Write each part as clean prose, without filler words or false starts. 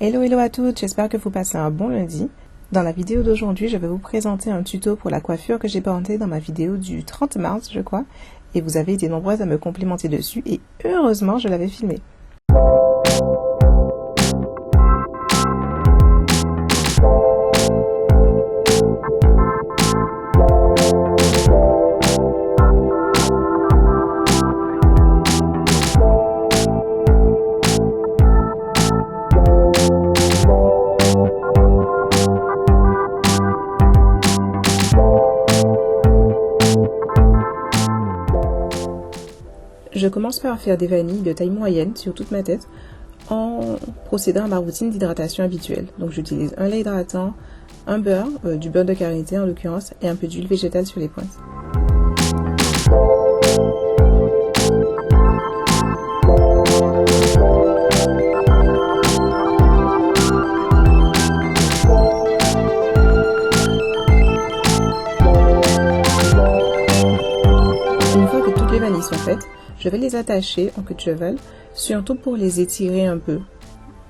Hello à toutes, j'espère que vous passez un bon lundi. Dans la vidéo d'aujourd'hui, je vais vous présenter un tuto pour la coiffure que j'ai portée dans ma vidéo du 30 mars, je crois. Et vous avez été nombreuses à me complimenter dessus et heureusement, je l'avais filmé. Je commence par faire des vanilles de taille moyenne sur toute ma tête en procédant à ma routine d'hydratation habituelle. Donc j'utilise un lait hydratant, un beurre, du beurre de karité en l'occurrence, et un peu d'huile végétale sur les pointes. Une fois que toutes les vanilles sont faites, je vais les attacher en queue de cheval, surtout pour les étirer un peu.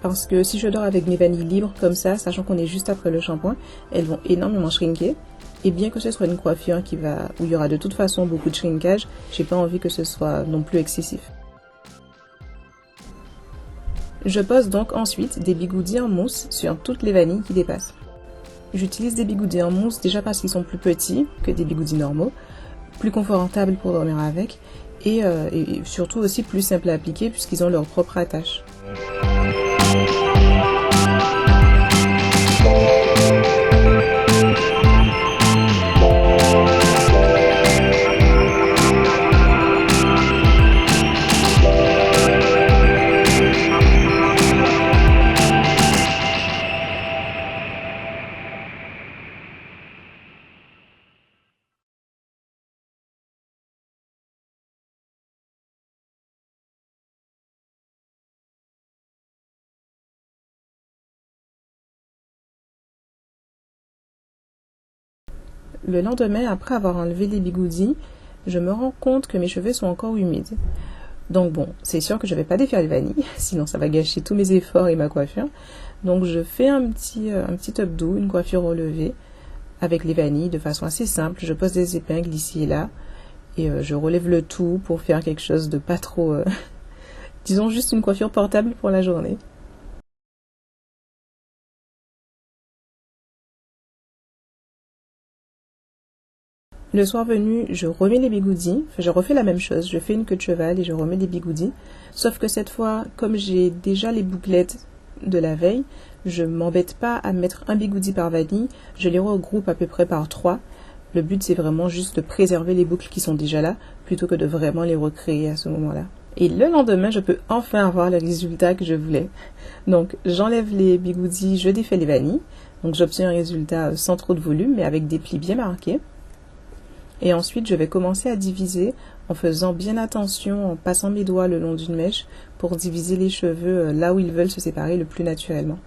Parce que si je dors avec mes vanilles libres comme ça, sachant qu'on est juste après le shampoing, elles vont énormément shrinker. Et bien que ce soit une coiffure où il y aura de toute façon beaucoup de shrinkage, j'ai pas envie que ce soit non plus excessif. Je pose donc ensuite des bigoudis en mousse sur toutes les vanilles qui dépassent. J'utilise des bigoudis en mousse déjà parce qu'ils sont plus petits que des bigoudis normaux, plus confortables pour dormir avec, et surtout aussi plus simples à appliquer puisqu'ils ont leur propre attache. Le lendemain, après avoir enlevé les bigoudis, je me rends compte que mes cheveux sont encore humides. Donc bon, c'est sûr que je vais pas défaire les vanilles, sinon ça va gâcher tous mes efforts et ma coiffure. Donc je fais un petit top doux, une coiffure relevée avec les vanilles de façon assez simple. Je pose des épingles ici et là et je relève le tout pour faire quelque chose de pas trop... disons juste une coiffure portable pour la journée. Le soir venu, je remets les bigoudis, je refais la même chose, je fais une queue de cheval et je remets les bigoudis. Sauf que cette fois, comme j'ai déjà les bouclettes de la veille, je m'embête pas à mettre un bigoudi par vanille, je les regroupe à peu près par 3. Le but c'est vraiment juste de préserver les boucles qui sont déjà là, plutôt que de vraiment les recréer à ce moment-là. Et le lendemain, je peux enfin avoir le résultat que je voulais. Donc j'enlève les bigoudis, je défais les vanilles, donc j'obtiens un résultat sans trop de volume mais avec des plis bien marqués. Et ensuite, je vais commencer à diviser en faisant bien attention, en passant mes doigts le long d'une mèche pour diviser les cheveux là où ils veulent se séparer le plus naturellement.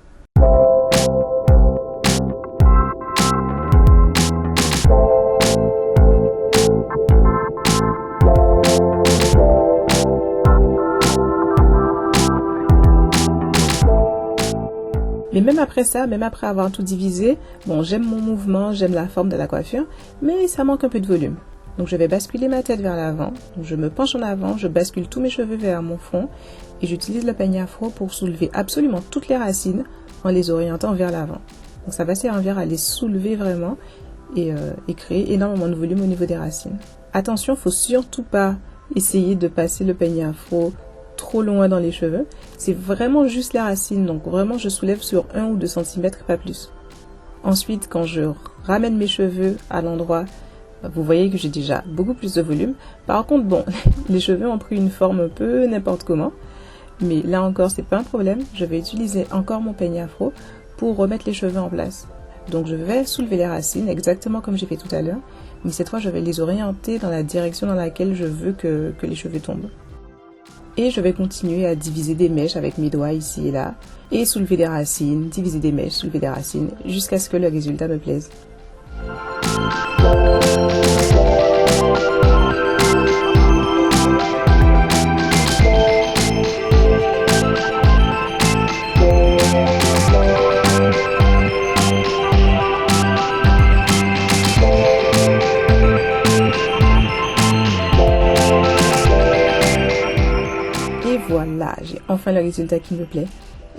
Mais même après ça, même après avoir tout divisé, bon, j'aime mon mouvement, j'aime la forme de la coiffure, mais ça manque un peu de volume. Donc je vais basculer ma tête vers l'avant, je me penche en avant, je bascule tous mes cheveux vers mon front et j'utilise le peigne afro pour soulever absolument toutes les racines en les orientant vers l'avant. Donc ça va servir à les soulever vraiment et créer énormément de volume au niveau des racines. Attention, faut surtout pas essayer de passer le peigne afro trop loin dans les cheveux, c'est vraiment juste la racine, donc vraiment je soulève sur 1 ou 2 cm, pas plus. Ensuite, quand je ramène mes cheveux à l'endroit, vous voyez que j'ai déjà beaucoup plus de volume. Par contre, bon, les cheveux ont pris une forme un peu n'importe comment, mais là encore c'est pas un problème, je vais utiliser encore mon peigne afro pour remettre les cheveux en place. Donc je vais soulever les racines exactement comme j'ai fait tout à l'heure, mais cette fois je vais les orienter dans la direction dans laquelle je veux que les cheveux tombent. Et je vais continuer à diviser des mèches avec mes doigts ici et là, et soulever des racines, diviser des mèches, soulever des racines, jusqu'à ce que le résultat me plaise. enfin le résultat qui me plaît.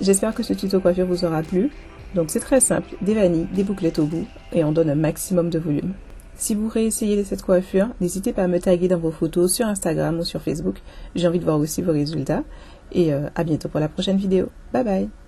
J'espère que ce tuto coiffure vous aura plu. Donc c'est très simple, des vanilles, des bouclettes au bout et on donne un maximum de volume. Si vous réessayez cette coiffure, n'hésitez pas à me taguer dans vos photos sur Instagram ou sur Facebook. J'ai envie de voir aussi vos résultats. Et à bientôt pour la prochaine vidéo. Bye bye!